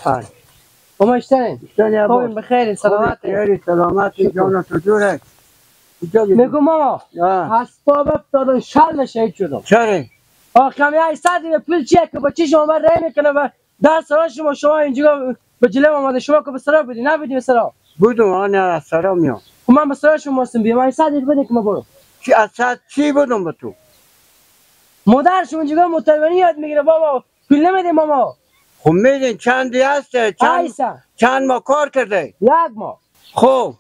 های ما اشترین خوبیم بخیر سلامت خیلی سلامت جان چطوره میگو ماما اسباب افتادن شرم شهید شدم چرا آخه یه ساعتی به پول چیه که با چی شما من رای میکنه و در سرا شما اینجا به جلو آمده شما که به سرا بودی نبودی به سرا بودم آن از سرا میام خب من به سرا شما هستم بیام این ساعتی بده که ما برو چی از ساعت چی بودم به تو مادر شما اینجا متربانی یاد میگیره بابا پول نمیده ماما خب میدین چندی هسته چند ما کار کرده یک ماه خب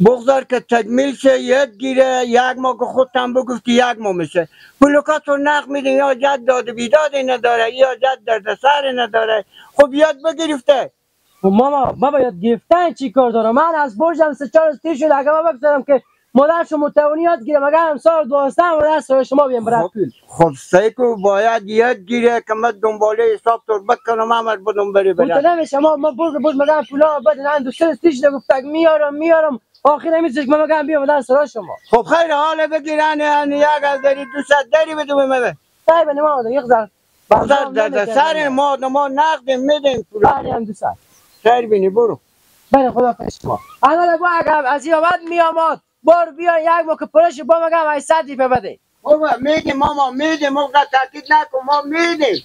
بگذار که تکمیل شه یاد گیره یک ماه که خودتم بگفتی یک ماه میشه پولکات رو نقد میدین یا جد داد بیدادی نداره یا جد درد سر نداره خب یاد بگرفته خب ماما بابا یاد گرفتن چی کار دارم من از برجم 3-4 روز تیر شد اگه ما بگذارم که مادر شما متوانی یاد گیره مگر امسال 12 مادر سر شما بیام برات پول خب سیکو باید یاد گیره که من دنباله حساب تو بکنم امر بدم بری برات مطلع میشه ما برد مگر پولا بدن من 2 سال تیر شده گفتم میارم آخر نمیشه که ما مگر بیام مادر سر شما خب خیر حالا بگیرن یک از داری 200 داری بدم من طيب انا ما یک ذره در سر ما نقد میدیم پول بعد هم 200 خیر بینی برو بله خدا شما انا لگو اگه از این بعد میامد بار بیا یک موقع پولش با مگم 800 بده بابا میگه ماما میده موقع تاکید نکن ما میدیم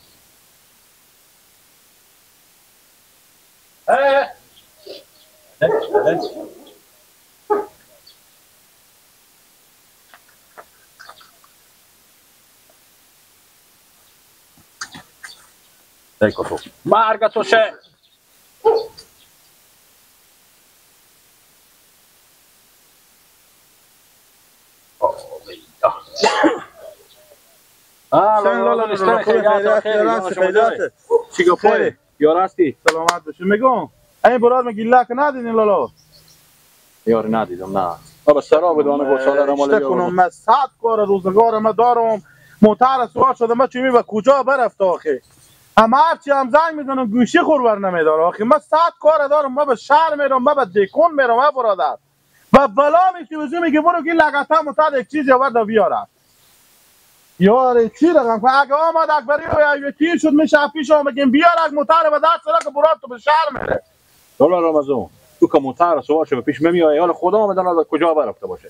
Ecco tu. Marga tu c'è. چیکار کنی؟ یار هستی؟ سلامت باشی میگم این برات میگیلا که ندیدین لالا یار ندیدم نه بابا سرا بدون گوشاله را مال کنم من 100 کار روزگار ما دارم موتر سوار شده من چی به کجا برفت آخه اما هرچی هم زنگ میزنم گوشی خورور نمیداره آخه من 100 کار دارم من به شهر میرم من به دکون میرم برادر و بلا میشه میگه برو که لگتا متد یک چیزی آورد بیارم یاره چی رقم که اگه آمد اکبری و تیر شد میشه پیش هم بگیم بیار از موتر به دست سرا که برات تو به شهر میره دولا رمضان تو که موتر سوار شده پیش میای حالا خدا میدونه کجا برفته باشه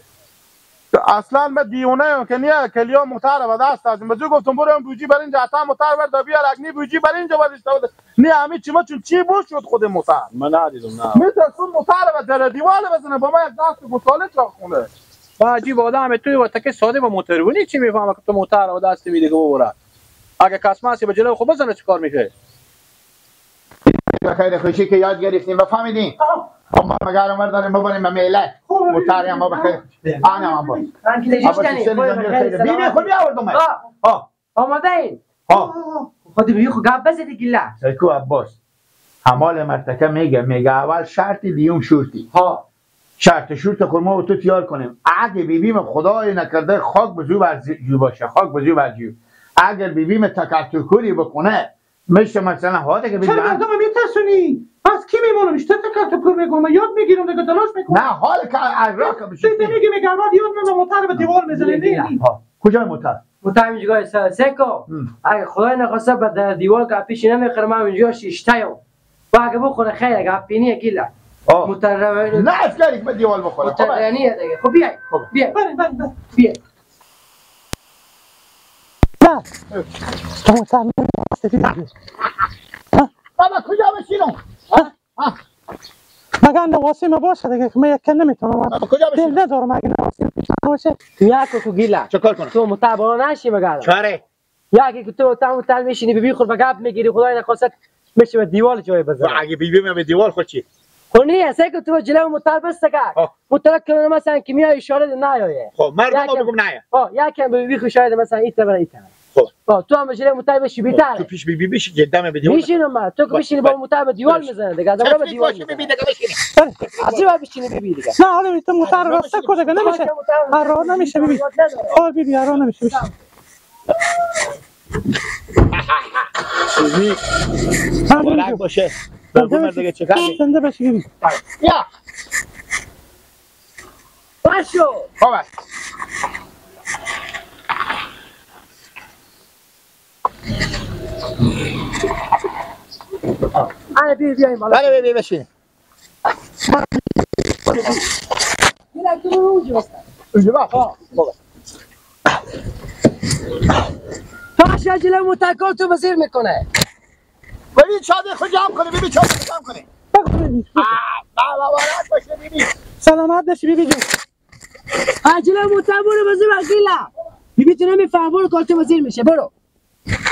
اصلا من دیونه ام که نه کلیا موتر به دست از بجو گفتم برو بوجی بر اینجا تا موتر ورد بیار اگنی بوجی بر اینجا ورش داد نه همین چی ما چون چی بوش شد خود موتر من ندیدم نه میترسم موتر به در دیوار بزنه با ما یک دست مطالعه چا خونه با عجیب آدم توی وقت که ساده با موترونی چی میفهمه که تو موتر و دست میده که ببره اگه کسماسی به جلو خود بزنه چیکار میشه خیلی خوشی که یاد گرفتیم و فهمیدین ما مگر عمر داریم ببریم به میله موتر ما بخیر آنا ما ببین خود بیاوردم آماده این خود بیو خو گپ بزدی گله سیکو عباس حمال مرتکه میگه اول شرطی دیوم شورتی شرط شورت خورما و تو تیار کنیم اگه بیبیم خدای نکرده خاک بزو بر جو باشه خاک بزو بر جو اگر بیبیم تکتوکوری بکنه میشه مثلا هاده که چرا مردم میترسونی؟ از کی میمونم؟ اشته تکتوکور میگم من یاد میگیرم دیگه تلاش میکنم نه حال که عراق بشه تو میگی میگم بعد یاد میگم موتر به دیوار میزنه نه کجای موتر؟ موتر اینجا سکو اگه خدای نخواسته به در دیوار که پیش نمیخره من اونجا شیشتایم و اگه بخوره خیر اگه اپینی گیلا موتر نه افکاری که به دیوار بخوره موتر دیگه خب بیای بیای بابا کجا بشینم مگر نواسیم باشه دیگه من یک نمیتونم بابا کجا بشینم دل ندارم اگه نواسیم پیش باشه یک کو گیلا چه کار کنم تو متابعه نشی مگر چاره یکی که تو تام میشینی ببی خود به گپ میگیری خدای نخواست میشه به دیوار جای بزنه اگه بیبیم به دیوار خود چی خونی هسته که تو جلو موتر بسته که موتر کنه مثلا که میای اشاره نیایه خب مردم بگم نه یکم به بی شاید مثلا ایت برای ایت خب تو هم جلو موتر بشی بیتر تو پیش بی بشی جدم به دیوار میشینم من تو که بشینی با موتر به دیوار میزنه دیگه از به دیوار بی دیگه بشینی عجیبه بشینی بی دیگه نه حالا تو موتر راسته کو دیگه نمیشه راه نمیشه ببین بی راه نمیشه مبارک باشه بگو مرد دیگه چه کردی زنده باشی ببین یا باشو خب آره بیایم بالا. بله بیبی بشین. میرم تو اونجا بستم. اونجا با. تاش عجله متکل تو بزیر میکنه. ببین چادر خود جمع کنه بیبی چادر جمع کنه. بگو بیبی. مبارک باشه بیبی. سلامت باشی بیبی جون. عجله متکل بزیر وکیلا. بیبی تو نمیفهمه کار تو بزیر میشه برو.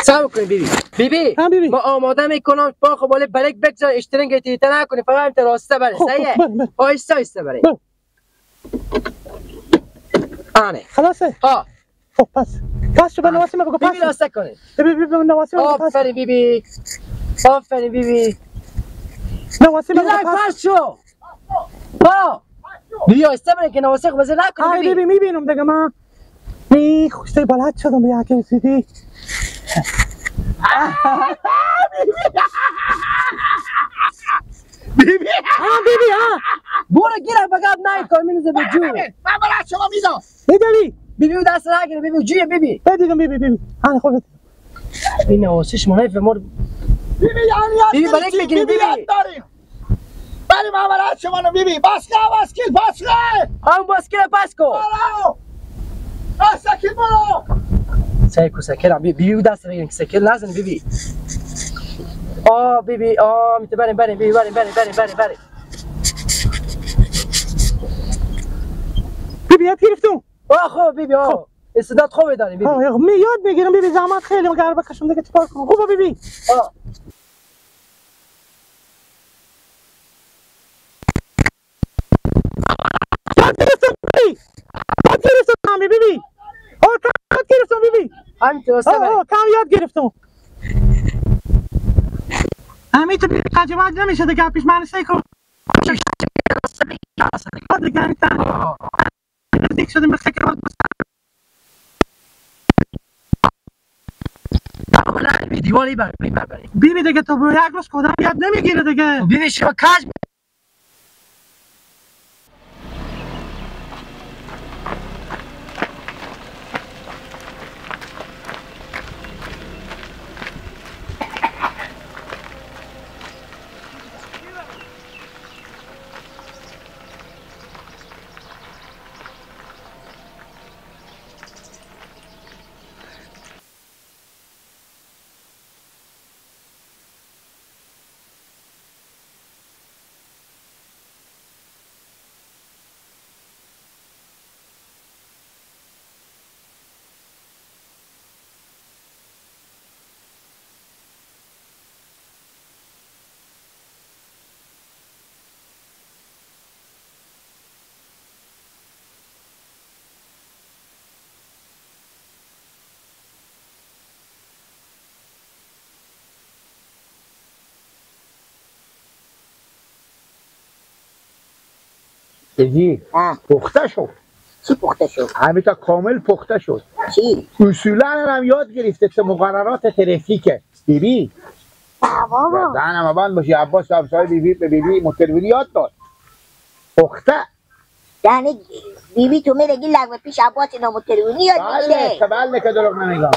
سلام کنیم بیبی. بیبی هم بیبی. ما آماده میکنم با خب بالا بلک بگذار اشترنگ تیتا نکنی فقط هم راسته بره صحیحه. آیسته آیسته بره. آنه. خلاصه. ها. خب پس شو به نواسی بگو پس. بیبی راسته کنه. بیبی به نواسی بگو پس. آفرین بیبی. آفرین بیبی. نواسی بگو پس شو. ها. بیا استبره که نواسق بزن نکنه بیبی. بیبی میبینم دیگه من. می خوشته بلد شدم به یکی رسیدی. بیبی ها بیبی ها. برو گیره بگاب نای کن مینزه به جو. من برای شما میدم. بیبی. بیبی دست نگیره بیبی جویه بیبی. بدیدم بیبی. آن خوبه. این نواسش منایف مور. بیبی یعنی یاد بیبی بلک بگیری بیبی. یاد داریم. بله من برای شما رو بیبی. باسکیل هم باسکیل پس کن. برو. باسکیل برو. سایکو سکر بیبی دست نگیره سکر نزنی بیبی. بیبی میتونه بریم بیبی بریم. بیبی یاد گرفتم. خوب بیبی استعداد خوبی داری بیبی. یاد میگیرم بیبی زحمت خیلی مگر بکشم دیگه چیکار کنم. خوبه بیبی. یاد گرفتم بیبی. یاد گرفتم بیبی. همین درسته کم یاد گرفتم. همین تو قجبت نمیشه دیگه پیش من سیکو. دیگه نزدیک شدیم به سکر باز دیواری بریم بیبی دیگه تو یک روز کدام یاد نمیگیره دیگه. بیبی شما کج بگی پخته شد. چی پخته شد؟ همین تا کامل پخته شد. چی؟ اصولا هم یاد گرفته تو مقررات ترافیک بیبی. بابا دهنم بند باشی عباس همسایه بیبی به بیبی مترونی یاد داد. پخته. یعنی بیبی تو میرگی لگو پیش عباس اینا مترونی یاد میگیره؟ بله که دروغ نمیگم.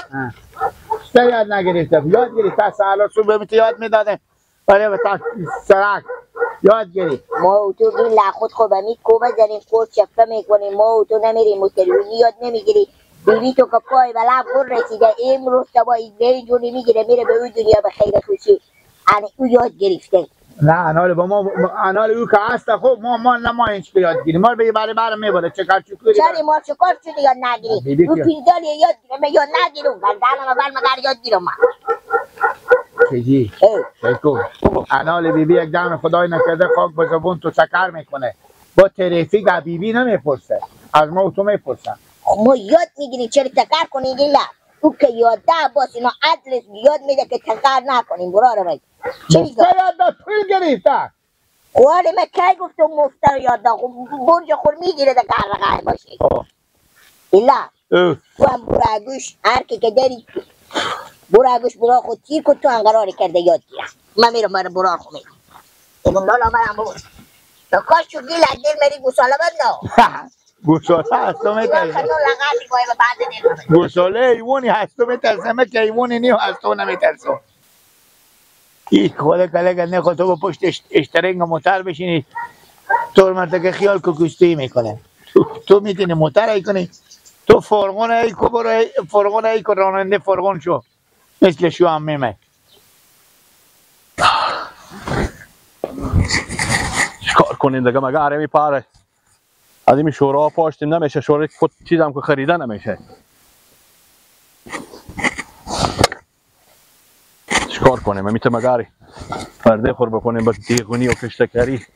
چه یاد نگرفته؟ یاد گرفته سهلا صبح میت یاد میداده. برای تا سرک یاد گرفت. ما و تو این لخوت خوبه میکو بزنیم خود شفه میکنیم ما و تو نمیریم مترونی یاد نمیگیری. بیبی تو که پای و لب بر رسیده امروز تا به جونی میگیره میره به اون دنیا به خیر خوشی. یعنی او یاد گرفته. نه انال با ما انال او که هست خب ما نمایش یاد گیریم ما به بره میبره چکار چکوری چرا ما چکار شده یاد نگیری رو پیندال یاد گیرم یا نگیرم گردانم اول مگر یاد گیرم من چیزی شکو انال بیبی یک دم خدای نکرده خاک به زبون تو چکر میکنه با ترافیک بیبی نمیپرسه از ما و تو میپرسن ما یاد میگیریم چرا تکر کنیم گیلا او که یاد ده باس اینا عدلش یاد میده که تکر نکنیم براره بای مفته یاد داد پول گریفته خواره من که گفتم مفته یاد داد برج خور میگیره ده کار رقای باشه ایلا تو هم براگوش هر که داری براگوش برا خود تیر کن تو هم قراری کرده یاد گیرم من میرم برای برا خود میرم ایگم لالا برم بود تو کاش شو گیل از دل مری گوساله بدنو گوساله هست تو میترسه گوساله ایوانی هست تو میترسه من که ایوانی نیو هست تو نمیترسه این خدا کلک نخواد تو با پشت اشترینگ موتر بشینی طور مرتبه خیال ککوستی میکنه تو میتونی موتر ای کنی تو فرغون ای کو برو فرغون ای کو راننده فرغون شو مثل شو هم میمه چیکار کنیم دیگه مگه آره میپاره از این شورا پاشتیم نمیشه شورا خود چیزم که خریده نمیشه چیکار کنیم میتونم مگاری پرده خور بکنیم با دیگونی و کشتکاری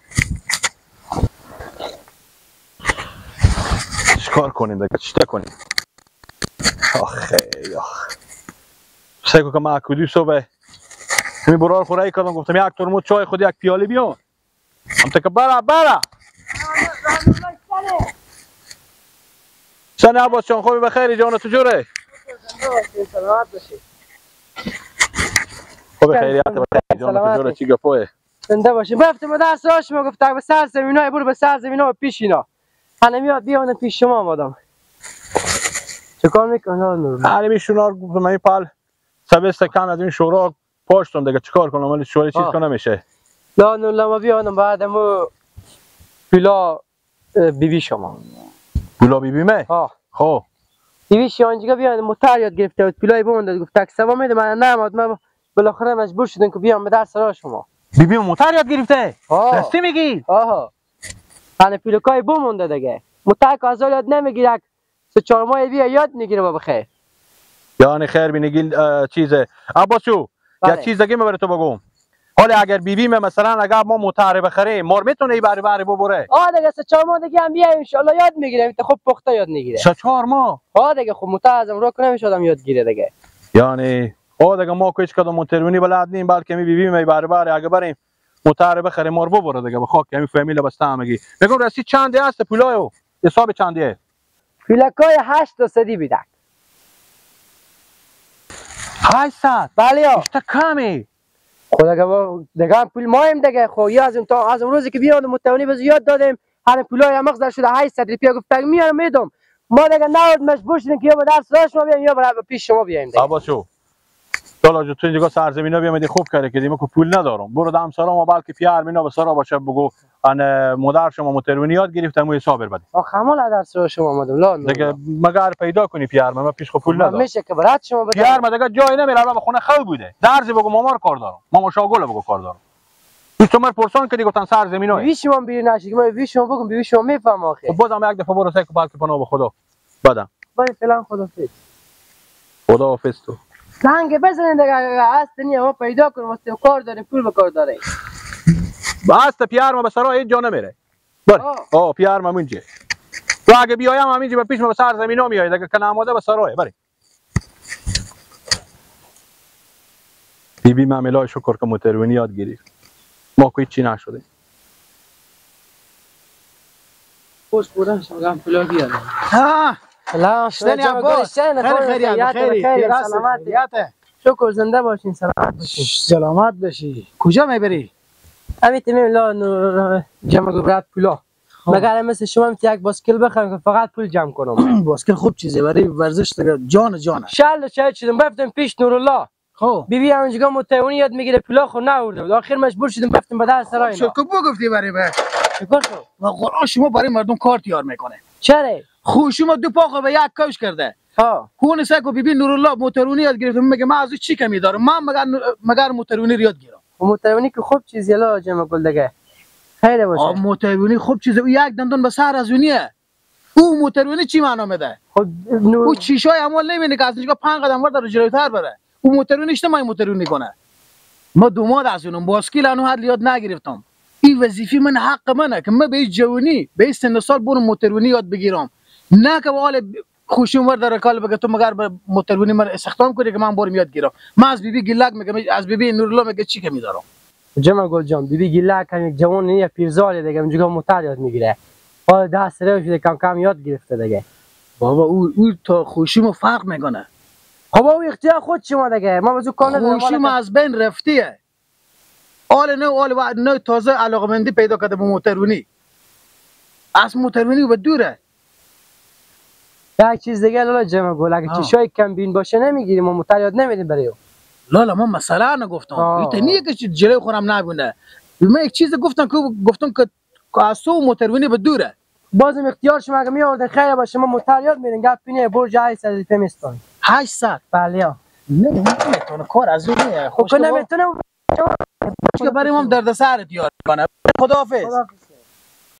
چیکار کنیم دیگه چیکار کنیم آخه سعی که ما کدی صبح همین برار خورایی کردم گفتم یک ترمز چای خود یک پیاله بیار هم تک برا سن عباس جان خوبی بخیری جان تو جوره سلامت باشی خوبی خیریت بخیر جان تو جوره چی گپوه زنده باشی رفتم درس شما گفتم به سر زمینای برو به سر زمینای پیش اینا حالا میاد بیان پیش شما آمدم چیکار میکنی نور علی شونار گفتم من پال سبست کم از این شورا پاشتم دیگه چیکار کنم ولی شوری چیز کنم نمیشه لا نور لما بیانم بعدمو پلا بیبی شما پلا بیبی مه خب بیبی شانجیگا بیان موتر یاد گرفته بود پلای بوند گفت تاکسی سوا میده من نمیاد من بالاخره مجبور شدم که بیام به درس را شما بیبی موتر یاد گرفته راستی میگی آها انا پیلوکای بومونده دیگه موتر که از یاد نمیگیره 3-4 ماه بیا یاد میگیره با بخیر یعنی خیر بینگی چیزه عباسو یک چیز دیگه من برای تو بگم حالا اگر بیبی مثلا اگر ما موتر بخریم مار میتونه بری ببره دیگه 3-4 ماه دیگه هم بیا ان شاء الله یاد میگیره خب پخته یاد میگیره 3-4 ماه دیگه خب موتر ازم رو کنه میشه آدم یاد گیره دیگه یعنی دیگه ما هیچ کدوم موترونی بلد نیم بلکه می بیبی می بره اگه بریم موتر بخریم مار ببره دیگه به خاک همین فامیل بس همگی میگم راستی چنده است پولایو حساب چنده پولکای 800 بیدک 800 بله اشتا کمی خدا دیگه پول مایم دیگه خو یا از اون روزی که بیاد متونی بز یاد دادیم هر پولای مغز در شده 800 روپیه گفتم میارم میدم ما دیگه نود مجبور شدیم که یا به درس راش ما بیایم یا به پیش شما بیایم دیگه عباسو حالا تو اینجا سرزمینا بیام خوب کرده که دیگه پول ندارم برو دم سرا ما بلکه پیار مینا به سرا باشه بگو ان مادر شما موترونی یاد گرفتم و حساب بده خمال درس را شما اومدم لا دیگه مگر پیدا کنی پیار من پیش خو پول ندارم میشه که برات شما بده پیار من دیگه جای نمیره به خونه خو بوده درزی بگو مامار کار دارم ماما شاگل بگو کار دارم تو مر پرسان که دیگه گفتن سرزمینا بی شما بیرون نشی ما بی شما بگم بی شما میفهم آخه خب بازم یک دفعه برو سه که بلکه پناه به خدا بدم باید فعلا خدافظ خداحافظ تو زنگ بزنید دیگه اصلا ما پیدا کنیم واسه کار داریم پول به کار داریم بس پیار ما به سرا هیچ جا نمیره بر پیار ما منجه تو اگه بیایم همینجا به پیش ما به سر زمینا میای دیگه کنه آماده به سرای بری بیبی معاملای شکر که موترونی یاد گرفت ما کوئی چی نشده پوست بودن شما پولا بیارم سلام شدنی عباس خیلی سلامت شکر زنده باشین سلامت باشین سلامت باشی کجا میبری؟ همین لا جمع گبرات پولا مگر مثل شما هم یک باسکل بخرم که فقط پول جمع کنم باسکل خوب چیزه برای ورزش دیگه جانه شل چای شدم رفتم پیش نورالله خب بیبی اونجا موتونی یاد میگیره پولا خو نورده آخر مجبور شدم رفتم به درس سرای شو که گفتی برای به شکر شو و قرآن شما برای مردم کار تیار میکنه چرا خوشما دو پا به یک کوش کرده کون سکو بیبی نورالله موترونی یاد گرفت میگه من از چی کمی دارم من مگر موترونی یاد گیرم موترونی که خوب چیزی لا جمع گل دیگه خیره باشه موترونی خوب چیزه او یک دندون به سر از اونیه او موترونی چی معنا میده خب او چیشای عمل نمیبینه که از اینجا 5 قدم ور جلوتر بره او موترونی اجتماعی موترونی کنه ما دوماد از اونم باسکیل انو حد یاد نگرفتم این وظیفه من حق منه که من به جوانی به سن سال برم موترونی یاد بگیرم نه که حال خوشم ور در کال بگه تو مگر به موترونی من استخدام کنی که من برم یاد گیرم من از بیبی گلک میگم از بیبی نورالله میگه چی کمی دارم جمع گل جان بیبی گلک یک جوان نه یک پیرزال دیگه اونجا موتر یاد میگیره حالا دست رو شده کم کم یاد گرفته دیگه بابا او تا خوشیمو فرق میکنه خب او اختیار خود شما دیگه ما بزو کار ندارم خوشیم از بین رفتیه آل نو تازه علاقمندی پیدا کرده به موترونی از موترونی به دوره یک چیز دیگه لالا جمع گل اگه چیشای کم بین باشه نمیگیریم ما موتر یاد نمیدیم برای او لالا ما مسئله نگفتم این که جلوی خودم نبونه. من یک چیز گفتم که از تو موترونی به دوره. بازم اختیار شما اگه میآوردین خیر باشه ما موتر یاد میدین گپ پینه برج 800 روپیه میستون. 800 بله. نمیتونه کار از اون خب نمیتونه که برای ما دردسر دیار کنه. خداحافظ.